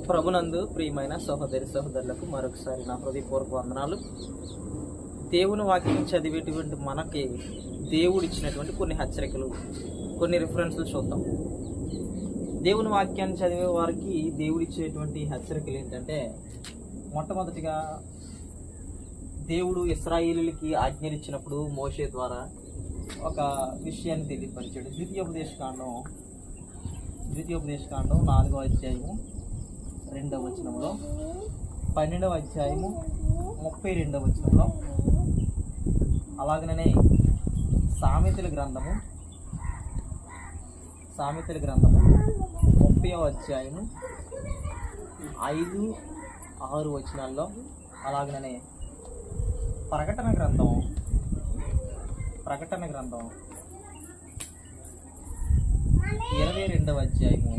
ప్రభునందు ప్రియమైన సహోదరి సహోదరులకు మరొకసారి నా హృదయపూర్వక వందనాలు. దేవుని వాక్యం చదివేటువంటి మనకి దేవుడు ఇచ్చినటువంటి కొన్ని హెచ్చరికలు, కొన్ని రిఫరెన్స్లు చూద్దాం. దేవుని వాక్యాన్ని చదివే వారికి దేవుడు ఇచ్చేటువంటి హెచ్చరికలు ఏంటంటే, మొట్టమొదటిగా దేవుడు ఇశ్రాయేలీయులకి ఆజ్ఞలిచ్చినప్పుడు మోషే ద్వారా ఒక విషయాన్ని తెలియపరిచాడు. ద్వితీయోపదేశకాండం 4వ అధ్యాయము 2వ వచనంలో, 12వ అధ్యాయము 32వ వచనంలో, అలాగనే సామెతల గ్రంథము 30వ అధ్యాయము 5-6 వచనాల్లో, అలాగనే ప్రకటన గ్రంథం 22వ అధ్యాయము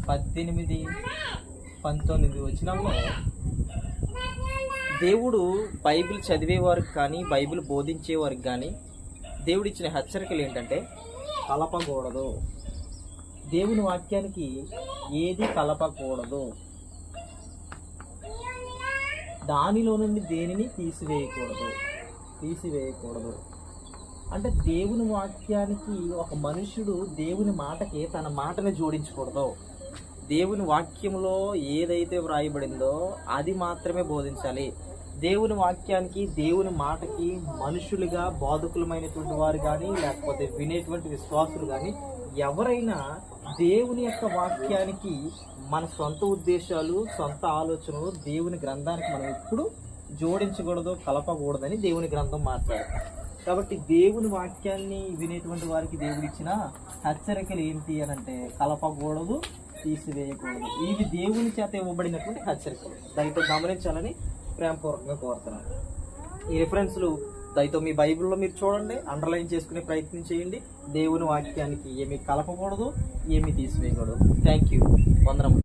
18-19 వచనాల్లో దేవుడు బైబిల్ చదివేవారికి కానీ, బైబిల్ బోధించేవారికి కానీ దేవుడు ఇచ్చిన హెచ్చరికలు ఏంటంటే, కలపకూడదు, దేవుని వాక్యానికి ఏది కలపకూడదు, దానిలో నుండి దేనిని తీసివేయకూడదు. అంటే దేవుని వాక్యానికి ఒక మనుష్యుడు దేవుని మాటకి తన మాటని జోడించకూడదు. దేవుని వాక్యంలో ఏదైతే వ్రాయబడిందో అది మాత్రమే బోధించాలి. దేవుని వాక్యానికి, దేవుని మాటకి మనుషులుగా బోధకులమైనటువంటి వారు కానీ, లేకపోతే వినేటువంటి విశ్వాసులు కానీ ఎవరైనా దేవుని యొక్క వాక్యానికి మన సొంత ఉద్దేశాలు, సొంత ఆలోచనలు దేవుని గ్రంథానికి మనం ఎప్పుడు జోడించకూడదు, కలపకూడదని దేవుని గ్రంథం మాట్లాడుతుంది. కాబట్టి దేవుని వాక్యాన్ని వినేటువంటి వారికి దేవుడు ఇచ్చిన హెచ్చరికలు ఏంటి అని అంటే, కలపకూడదు, తీసివేయకూడదు. ఇవి దేవుని చేత ఇవ్వబడినటువంటి హెచ్చరికలు. దయతో గమనించాలని ప్రేమపూర్వకంగా కోరుతున్నాను. ఈ రిఫరెన్స్లు దయతో మీ బైబిల్లో మీరు చూడండి, అండర్లైన్ చేసుకునే ప్రయత్నం చేయండి. దేవుని వాక్యానికి ఏమీ కలపకూడదు, ఏమీ తీసివేయకూడదు. Thank you. వందనములు.